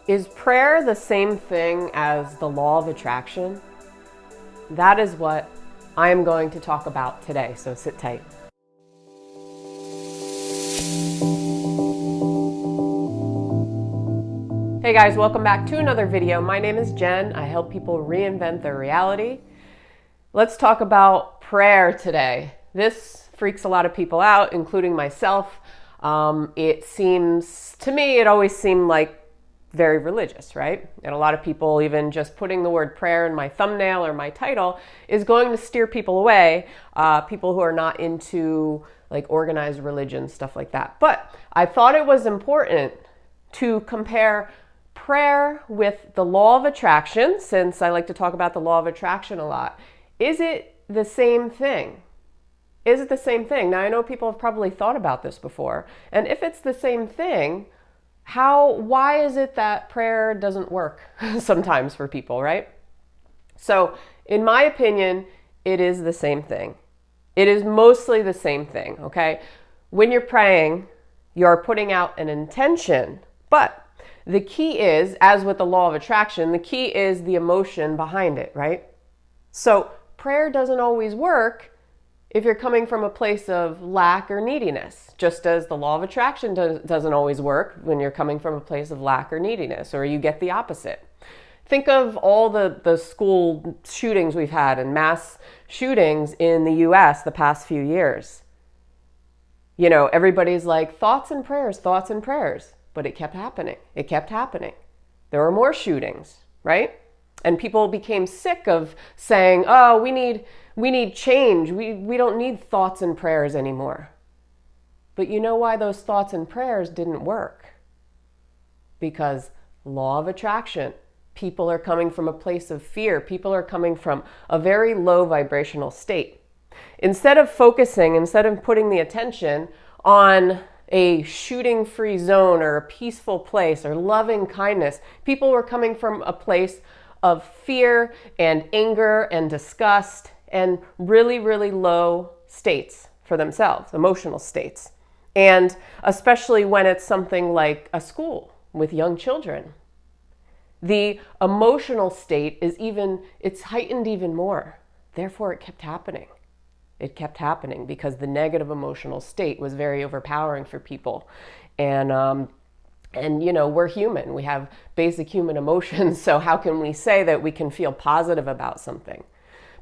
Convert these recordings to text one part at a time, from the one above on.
Is prayer the same thing as the law of attraction? That is what I am going to talk about today, so sit tight. Hey guys, welcome back to another video. My name is Jen. I help people reinvent their reality. Let's talk about prayer today. This freaks a lot of people out, including myself. It seems, to me, it always seemed like very religious, right? And a lot of people, even just putting the word prayer in my thumbnail or my title is going to steer people away, people who are not into like organized religion, stuff like that. But I thought it was important to compare prayer with the law of attraction, since I like to talk about the law of attraction a lot. Is it the same thing? Is it the same thing? Now, I know people have probably thought about this before. And if it's the same thing, why is it that prayer doesn't work sometimes for people, right? So, in my opinion, it is the same thing. It is mostly the same thing, okay? When you're praying, you're putting out an intention, but the key is, as with the law of attraction, the key is the emotion behind it, right? So, prayer doesn't always work if you're coming from a place of lack or neediness, just as the law of attraction doesn't always work when you're coming from a place of lack or neediness, or you get the opposite. Think of all the school shootings we've had and mass shootings in the US the past few years. You know, everybody's like, thoughts and prayers, but it kept happening. It kept happening. There were more shootings, right? And people became sick of saying, oh, we need change. We don't need thoughts and prayers anymore. But you know why those thoughts and prayers didn't work? Because law of attraction, people are coming from a place of fear. People are coming from a very low vibrational state. Instead of putting the attention on a shooting-free zone or a peaceful place or loving kindness, people were coming from a place of fear and anger and disgust and really, really low states for themselves, emotional states. And especially when it's something like a school with young children, the emotional state it's heightened even more. Therefore, it kept happening. It kept happening because the negative emotional state was very overpowering for people. And you know, we're human. We have basic human emotions. So how can we say that we can feel positive about something?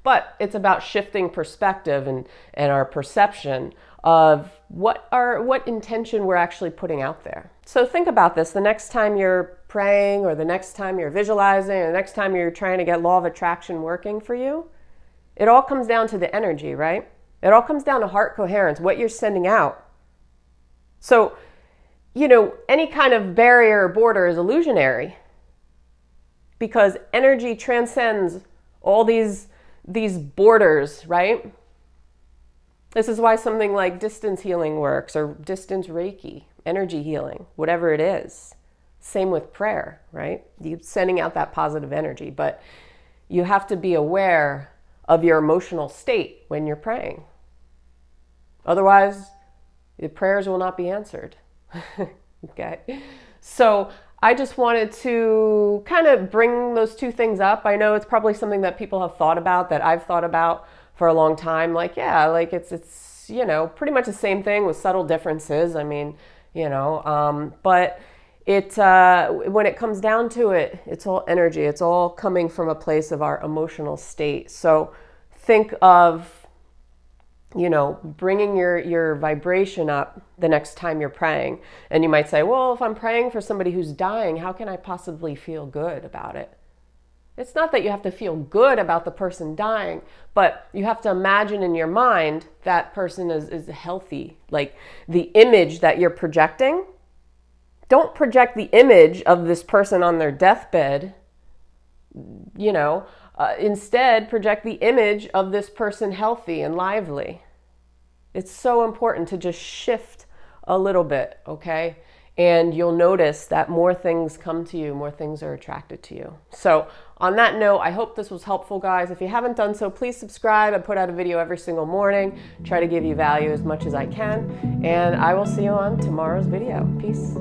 But it's about shifting perspective and our perception of what intention we're actually putting out there. So think about this. The next time you're praying, or the next time you're visualizing, or the next time you're trying to get law of attraction working for you, it all comes down to the energy, right? It all comes down to heart coherence, what you're sending out. So, you know, any kind of barrier or border is illusionary, because energy transcends all these borders, right? This is why something like distance healing works, or distance Reiki, energy healing, whatever it is. Same with prayer, right? You're sending out that positive energy, but you have to be aware of your emotional state when you're praying. Otherwise, the prayers will not be answered. Okay. So I just wanted to kind of bring those two things up. I know it's probably something that people have thought about, that I've thought about for a long time. Like, yeah, like it's you know, pretty much the same thing with subtle differences. I mean, you know, but when it comes down to it, it's all energy. It's all coming from a place of our emotional state. So think of, you know, bringing your vibration up the next time you're praying. And you might say, well, if I'm praying for somebody who's dying, how can I possibly feel good about it? It's not that you have to feel good about the person dying, but you have to imagine in your mind that person is healthy. Like the image that you're projecting, don't project the image of this person on their deathbed, you know. Instead, project the image of this person healthy and lively. It's so important to just shift a little bit, okay? And you'll notice that more things come to you, more things are attracted to you. So on that note, I hope this was helpful, guys. If you haven't done so, please subscribe. I put out a video every single morning, try to give you value as much as I can. And I will see you on tomorrow's video. Peace.